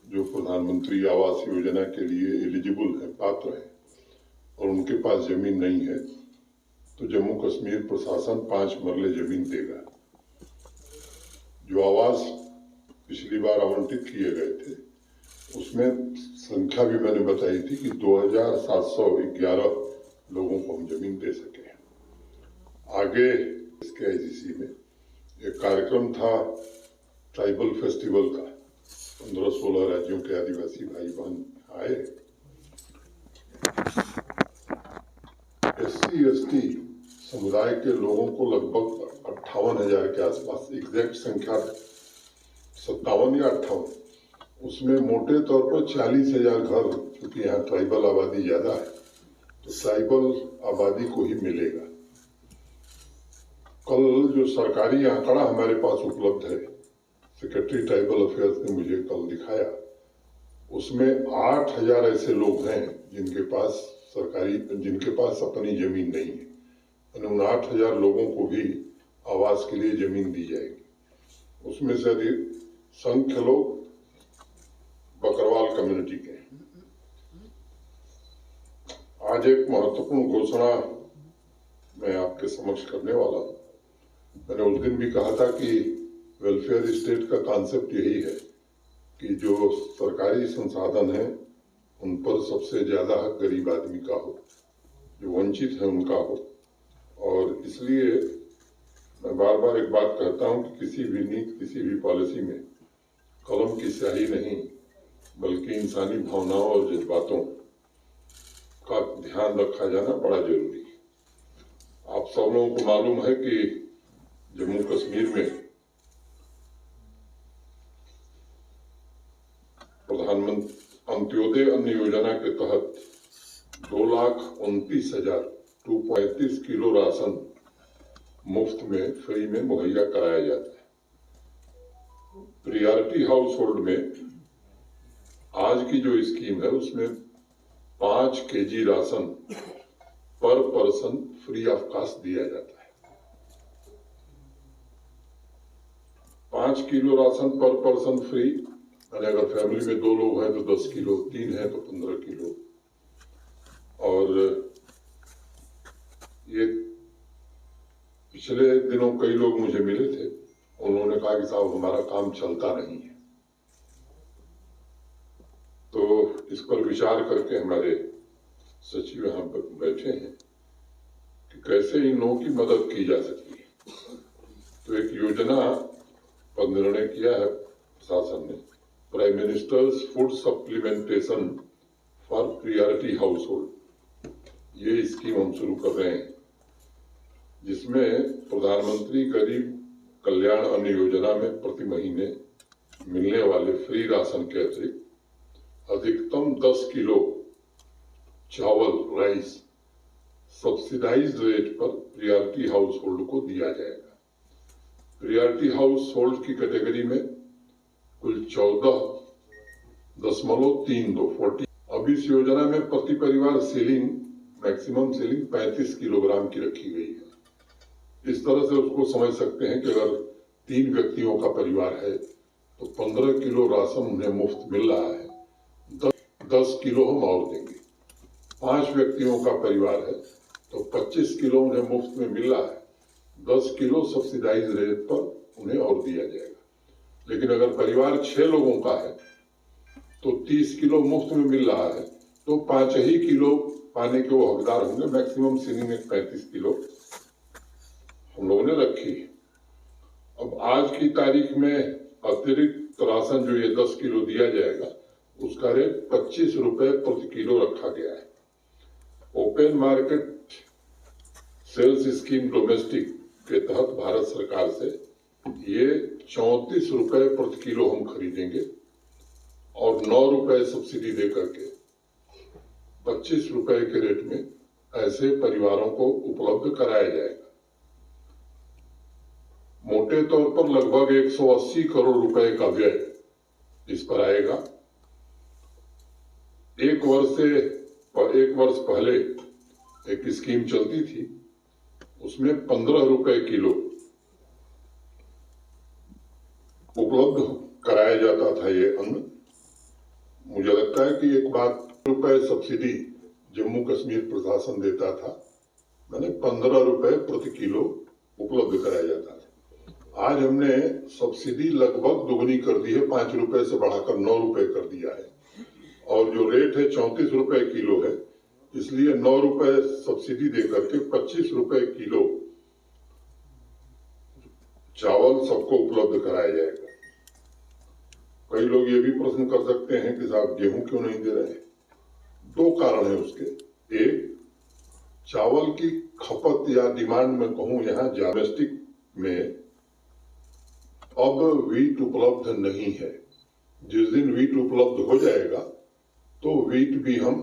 जो प्रधानमंत्री आवास योजना के लिए एलिजिबल है, पात्र है, और उनके पास जमीन नहीं है, तो जम्मू कश्मीर प्रशासन 5 मरले जमीन देगा। जो आवास पिछली बार आवंटित किए गए थे, उसमें संख्या भी मैंने बताई थी कि 2711 लोगों को हम जमीन दे सके। आगे इसके आईजीसी में एक कार्यक्रम था ट्राइबल फेस्टिवल का, 15-16 राज्यों के आदिवासी भाई बहन आए। SC/ST समुदाय के लोगों को लगभग 58,000 के आसपास, एग्जैक्ट संख्या 57 या 58, उसमें मोटे तौर पर 40,000 घर, क्योंकि यहाँ ट्राइबल आबादी ज्यादा है, तो ट्राइबल आबादी को ही मिलेगा। कल जो सरकारी आंकड़ा हमारे पास उपलब्ध है, सेक्रेटरी ट्राइबल अफेयर्स ने मुझे कल दिखाया, उसमें 8,000 ऐसे लोग हैं जिनके पास अपनी जमीन नहीं है। उन 8,000 लोगों को भी आवास के लिए जमीन दी जाएगी। उसमें से अधिक संख्य लोग बकरवाल कम्युनिटी के हैं। आज एक महत्वपूर्ण घोषणा मैं आपके समक्ष करने वाला हूं। मैंने उस दिन भी कहा था कि वेलफेयर स्टेट का कॉन्सेप्ट यही है कि जो सरकारी संसाधन है उन पर सबसे ज्यादा हक गरीब आदमी का हो, जो वंचित है उनका हो। और इसलिए मैं बार बार एक बात कहता हूं कि किसी भी नीति, किसी भी पॉलिसी में कलम की स्याही नहीं, बल्कि इंसानी भावनाओं और जज्बातों का ध्यान रखा जाना बड़ा जरूरी है। आप सब लोगों को मालूम है कि जम्मू कश्मीर में प्रधानमंत्री अंत्योदय अन्न योजना के तहत 2,29,000 235 किलो राशन मुफ्त में, फ्री में मुहैया कराया जाता है। प्रियॉरिटी हाउस होल्ड में आज की जो स्कीम है उसमें 5 kg राशन पर पर्सन फ्री ऑफ कॉस्ट दिया जाता है। 5 किलो राशन पर पर्सन फ्री, यानी अगर फैमिली में 2 लोग हैं तो 10 किलो, 3 हैं तो 15 किलो। और ये पिछले दिनों कई लोग मुझे मिले थे, उन्होंने कहा कि साहब हमारा काम चलता नहीं है। तो इस पर विचार करके हमारे सचिव यहाँ पर बैठे हैं कि कैसे इन लोगों की मदद की जा सकती है। तो एक योजना पर निर्णय किया है शासन ने, prime ministers food supplementation for priority house hold. ये स्कीम हम शुरू कर रहे हैं, जिसमें प्रधानमंत्री गरीब कल्याण अन्न योजना में प्रति महीने मिलने वाले फ्री राशन के अतिरिक्त अधिकतम 10 किलो चावल, राइस सब्सिडाइज्ड रेट पर प्रियॉरिटी हाउस होल्ड को दिया जाएगा। प्रियॉरिटी हाउस होल्ड की कैटेगरी में कुल 14.32 अब इस योजना में प्रति परिवार सीलिंग, मैक्सिमम सीलिंग 35 किलोग्राम की रखी गई है। इस तरह से उसको समझ सकते हैं कि अगर 3 व्यक्तियों का परिवार है तो 15 किलो राशन उन्हें मुफ्त मिल रहा है, 10 किलो हम और देंगे। 5 व्यक्तियों का परिवार है तो 25 किलो उन्हें मुफ्त में मिल रहा है, 10 किलो सब्सिडाइज रेट पर उन्हें और दिया जाएगा। लेकिन अगर परिवार 6 लोगों का है तो 30 किलो मुफ्त में मिल रहा है, तो 5 ही किलो पाने के वो हकदार होंगे। मैक्सिमम सीलिंग में 35 किलो हम लोगों ने रखी है। अब आज की तारीख में अतिरिक्त राशन जो ये 10 किलो दिया जाएगा, उसका रेट 25 रुपए प्रति किलो रखा गया है। Open market sales scheme domestic के तहत भारत सरकार से ये 34 रुपए प्रति किलो हम खरीदेंगे और 9 रुपए सब्सिडी दे करके 25 रुपए के रेट में ऐसे परिवारों को उपलब्ध कराया जाएगा। मोटे तौर पर लगभग 180 करोड़ रुपए का व्यय इस पर आएगा। एक वर्ष पहले एक स्कीम चलती थी, उसमें 15 रुपए किलो उपलब्ध कराया जाता था ये अन्न, मुझे लगता है कि एक बात रुपए सब्सिडी जम्मू कश्मीर प्रशासन देता था, मैंने 15 रुपए प्रति किलो उपलब्ध कराया जाता था। आज हमने सब्सिडी लगभग दोगुनी कर दी है, 5 रुपए से बढ़ाकर 9 रुपए कर दिया है और जो रेट है 34 रुपए किलो है, इसलिए 9 रुपए सब्सिडी देकर के 25 रुपए किलो चावल सबको उपलब्ध कराया जाएगा। कई लोग ये भी प्रश्न कर सकते हैं कि साहब गेहूं क्यों नहीं दे रहे हैं? 2 कारण है उसके। एक, चावल की खपत या डिमांड में कहूं यहाँ डोमेस्टिक में अब व्हीट उपलब्ध नहीं है। जिस दिन व्हीट उपलब्ध हो जाएगा तो व्हीट भी हम,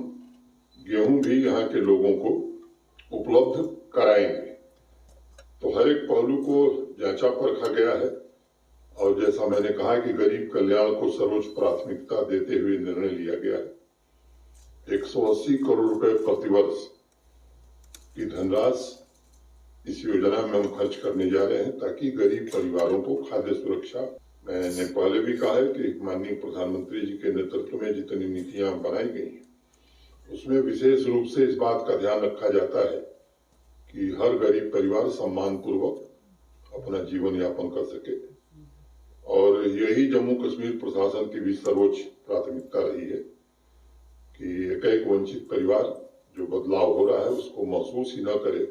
गेहूं भी यहाँ के लोगों को उपलब्ध कराएंगे। तो हर एक पहलू को जांचा परखा गया है और जैसा मैंने कहा कि गरीब कल्याण को सर्वोच्च प्राथमिकता देते हुए निर्णय लिया गया है। 180 करोड़ रुपए प्रतिवर्ष की धनराशि इस योजना में हम खर्च करने जा रहे हैं ताकि गरीब परिवारों को खाद्य सुरक्षा, मैंने पहले भी कहा है कि माननीय प्रधानमंत्री जी के नेतृत्व में जितनी नीतियां बनाई गई हैं उसमें विशेष रूप से इस बात का ध्यान रखा जाता है कि हर गरीब परिवार सम्मान पूर्वक अपना जीवन यापन कर सके और यही जम्मू कश्मीर प्रशासन की भी सर्वोच्च प्राथमिकता रही है कि एक वंचित परिवार जो बदलाव हो रहा है उसको महसूस ही न करे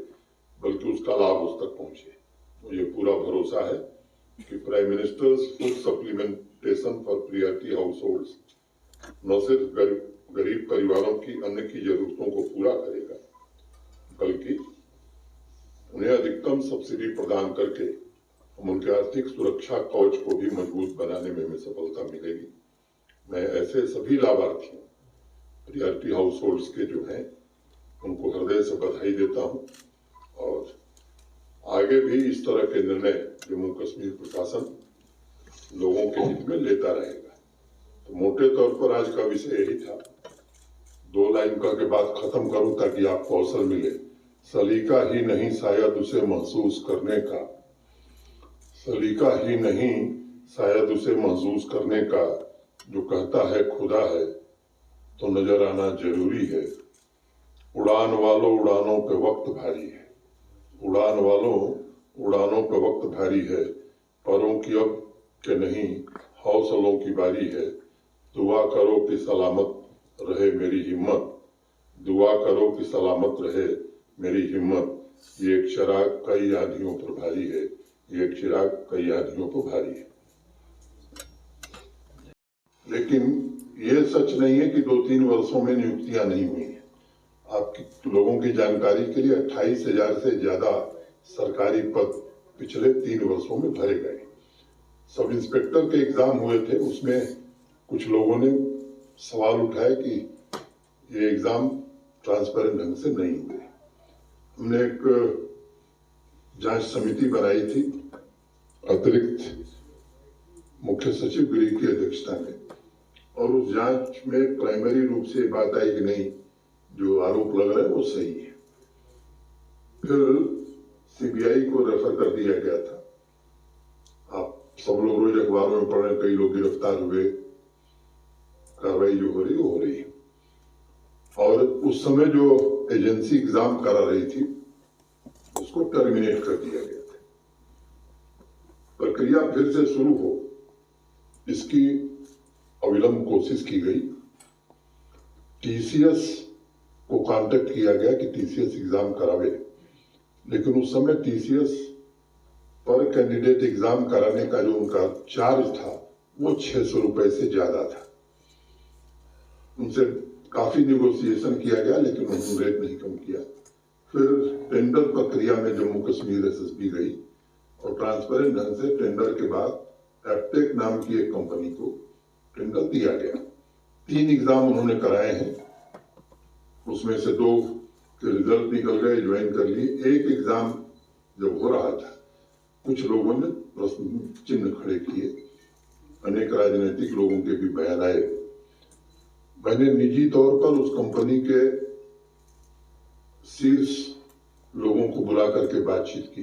बल्कि उसका लाभ उस तक पहुंचे। मुझे पूरा भरोसा है कि prime ministers food supplementation for priority house holds न सिर्फ गरीब परिवारों की अन्न की जरूरतों को पूरा करेगा बल्कि उन्हें अधिकतम सब्सिडी प्रदान करके हम उनके आर्थिक सुरक्षा कवच को भी मजबूत बनाने में हमें सफलता मिलेगी। मैं ऐसे सभी लाभार्थियों प्रायोरिटी हाउस होल्ड्स के जो हैं उनको हृदय से बधाई देता हूं और आगे भी इस तरह के निर्णय जम्मू कश्मीर प्रशासन लोगों के हित में लेता रहेगा। तो मोटे तौर पर आज का विषय यही था। 2 लाइन कह के बात खत्म करूं ताकि आपको अवसर मिले। सलीका ही नहीं शायद उसे महसूस करने का, सलीका ही नहीं शायद उसे महसूस करने का, जो कहता है खुदा है तो नजर आना जरूरी है। उड़ान वालों उड़ानों पे वक्त भारी है, उड़ान वालों उड़ानों पे वक्त भारी है, परों की अब के नहीं हौसलों की बारी है। दुआ करो कि सलामत रहे मेरी हिम्मत, दुआ करो कि सलामत रहे मेरी हिम्मत। ये एक चिराग कई आंधियों पर भारी है, ये एक चिराग कई आंधियों पर भारी है। लेकिन ये सच नहीं है कि 2-3 वर्षों में नियुक्तियां नहीं हुई हैं। आपकी लोगों की जानकारी के लिए 28,000 से ज्यादा सरकारी पद पिछले 3 वर्षों में भरे गए। सब इंस्पेक्टर के एग्जाम हुए थे, उसमें कुछ लोगों ने सवाल उठाए कि ये एग्जाम ट्रांसपेरेंट ढंग से नहीं हुए। हमने एक जांच समिति बनाई थी अतिरिक्त मुख्य सचिव गृह की अध्यक्षता में और उस जांच में प्राइमरी रूप से बात आई कि नहीं, जो आरोप लग रहा है वो सही है। फिर सीबीआई को रेफर कर दिया गया था। आप सब लोग रोज अखबारों में पढ़ रहे, कई लोग गिरफ्तार हुए, कार्रवाई जो हो रही वो हो रही है। और उस समय जो एजेंसी एग्जाम करा रही थी उसको टर्मिनेट कर दिया गया था। प्रक्रिया फिर से शुरू हो इसकी अविलंब कोशिश की गई। टीसीएस को कांटेक्ट किया गया कि टीसीएस एग्जाम करावे, लेकिन उस समय टीसीएस पर कैंडिडेट एग्जाम कराने का जो उनका चार्ज था वो 600 रुपए से ज्यादा था। उनसे काफी निगोशिएशन किया गया लेकिन उन्होंने रेट नहीं कम किया। फिर टेंडर प्रक्रिया में जम्मू कश्मीर एसएसबी गई और ट्रांसपेरेंट ढंग से टेंडर के बाद एप्टेक नाम की एक कंपनी को टेंडर दिया गया। 3 एग्जाम उन्होंने कराए हैं, उसमें से 2 के रिजल्ट निकल गए, ज्वाइन कर लिए। एक एग्जाम जब हो रहा था कुछ लोगों ने प्रश्न चिन्ह खड़े किए, अनेक राजनीतिक लोगों के भी बयान आए। मैंने निजी तौर पर उस कंपनी के शीर्ष लोगों को बुला करके बातचीत की।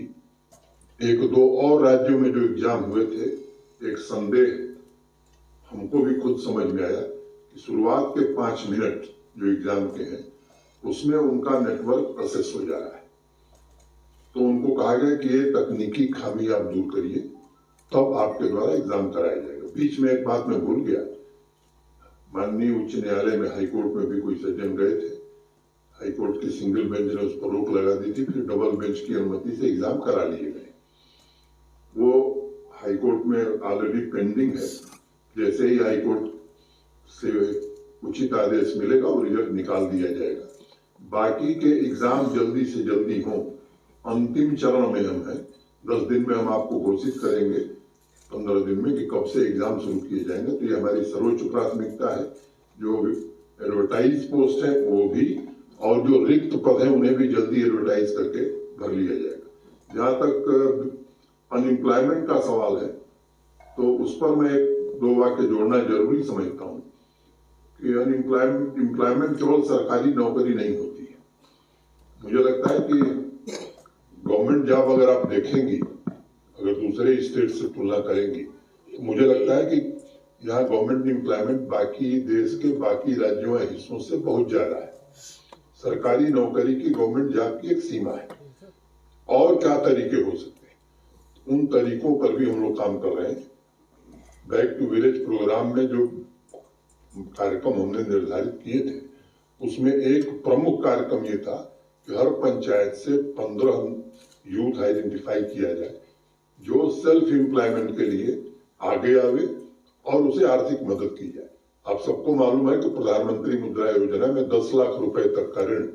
1-2 और राज्यों में जो एग्जाम हुए थे, एक संदेह हमको भी खुद समझ में आया कि शुरुआत के 5 मिनट जो एग्जाम के हैं उसमें उनका नेटवर्क प्रोसेस हो जा रहा है। तो उनको कहा गया कि ये तकनीकी खामी आप दूर करिए, तब आपके द्वारा एग्जाम कराया जाएगा। बीच में एक बात मैं भूल गया, माननीय उच्च न्यायालय में, हाईकोर्ट में भी कोई सज्जन गए थे, हाईकोर्ट की सिंगल बेंच ने उस पर रोक लगा दी थी, फिर डबल बेंच की अनुमति से एग्जाम करा लिए गए। वो हाईकोर्ट में ऑलरेडी पेंडिंग है। जैसे ही हाईकोर्ट से उचित आदेश मिलेगा और रिजल्ट निकाल दिया जाएगा। बाकी के एग्जाम जल्दी से जल्दी हो। अंतिम चरण में हम हैं। 10 दिन में हम आपको घोषित करेंगे, 15 दिन में, कि कब से एग्जाम शुरू किए जाएंगे। तो ये हमारी सर्वोच्च प्राथमिकता है। जो एडवर्टाइज पोस्ट है वो भी, और जो रिक्त पद है उन्हें भी जल्दी एडवर्टाइज करके भर लिया जाएगा। जहां तक अनएम्प्लॉयमेंट का सवाल है, तो उस पर मैं 2 वाक्य जोड़ना जरूरी समझता हूं कि एम्प्लॉयमेंट केवल सरकारी नौकरी नहीं होती है। मुझे लगता है कि गवर्नमेंट जॉब अगर आप देखेंगी, अगर दूसरे स्टेट से तुलना करेंगी, तो मुझे लगता है कि यहाँ गवर्नमेंट एम्प्लॉयमेंट बाकी देश के बाकी राज्यों या हिस्सों से बहुत ज्यादा है। सरकारी नौकरी की, गवर्नमेंट जॉब की एक सीमा है। और क्या तरीके हो सकते हैं, उन तरीकों पर भी हम लोग काम कर रहे हैं। बैक टू विलेज प्रोग्राम में जो कार्यक्रम हमने निर्धारित किए थे, उसमें एक प्रमुख कार्यक्रम ये था कि हर पंचायत से 15 यूथ आइडेंटिफाई किया जाए जो सेल्फ एम्प्लॉयमेंट के लिए आगे आवे और उसे आर्थिक मदद की जाए। आप सबको मालूम है कि प्रधानमंत्री मुद्रा योजना में 10 लाख रुपए तक का ऋण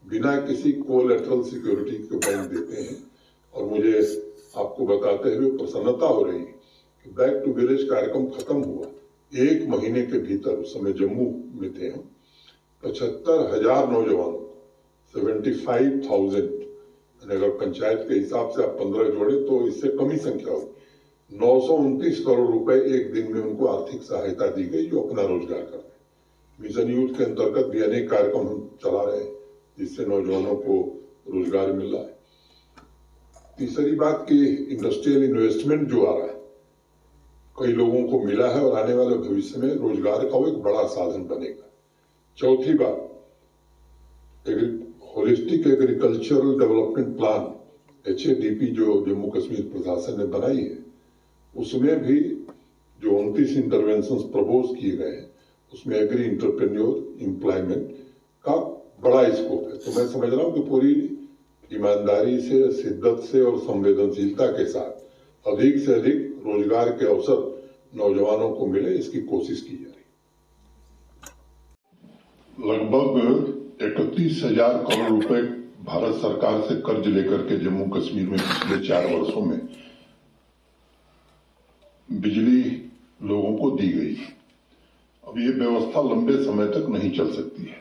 बिना किसी कोलैटरल सिक्योरिटी के बैंक देते हैं। और मुझे आपको बताते हुए प्रसन्नता हो रही है कि बैक टू विलेज कार्यक्रम खत्म हुआ 1 महीने के भीतर। उस समय जम्मू में थे हम। 75,000 नौजवानों, 75,000, अगर पंचायत के हिसाब से आप 15 जोड़े तो इससे कम ही संख्या होगी। 929 करोड़ रुपए एक दिन में उनको आर्थिक सहायता दी गई, जो अपना रोजगार कर रहे हैं। मिशन यूथ के अंतर्गत भी अनेक कार्यक्रम हम चला रहे हैं जिससे नौजवानों को रोजगार मिल रहा है। तीसरी बात कि इंडस्ट्रियल इन्वेस्टमेंट जो आ रहा है, कई लोगों को मिला है और आने वाले भविष्य में रोजगार का एक बड़ा साधन बनेगा। चौथी बात, holistic agricultural development plan HADP जो जम्मू कश्मीर प्रशासन ने बनाई है, उसमें भी जो 29 इंटरवेंशंस प्रपोज किए गए हैं, उसमें एग्री इंटरप्रेन्योर एम्प्लॉयमेंट का बड़ा स्कोप है। तो मैं समझ रहा हूं कि पूरी ईमानदारी से, शिद्दत से और संवेदनशीलता के साथ अधिक से अधिक रोजगार के अवसर नौजवानों को मिले, इसकी कोशिश की जा रही। लगभग 31,000 करोड़ रुपए भारत सरकार से कर्ज लेकर के जम्मू कश्मीर में पिछले 4 वर्षों में बिजली लोगों को दी गई। अब ये व्यवस्था लंबे समय तक नहीं चल सकती है।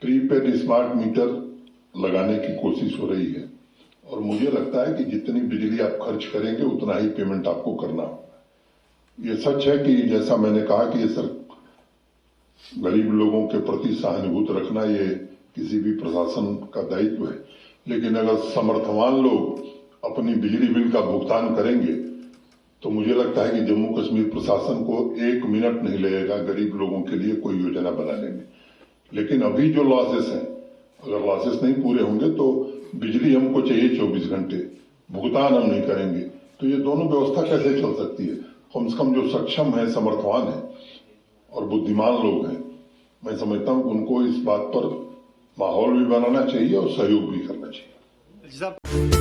प्रीपेड स्मार्ट मीटर लगाने की कोशिश हो रही है और मुझे लगता है कि जितनी बिजली आप खर्च करेंगे उतना ही पेमेंट आपको करना होगा। ये सच है कि जैसा मैंने कहा कि ये गरीब लोगों के प्रति सहानुभूति रखना ये किसी भी प्रशासन का दायित्व है, लेकिन अगर समर्थवान लोग अपनी बिजली बिल का भुगतान करेंगे तो मुझे लगता है कि जम्मू कश्मीर प्रशासन को 1 मिनट नहीं लगेगा गरीब लोगों के लिए कोई योजना बनाने में। लेकिन अभी जो लॉसेस हैं, अगर लॉसेस नहीं पूरे होंगे तो बिजली हमको चाहिए 24 घंटे, भुगतान हम नहीं करेंगे, तो ये दोनों व्यवस्था कैसे चल सकती है। कम से कम जो सक्षम है, समर्थवान है और बुद्धिमान लोग हैं, मैं समझता हूं कि उनको इस बात पर माहौल भी बनाना चाहिए और सहयोग भी करना चाहिए।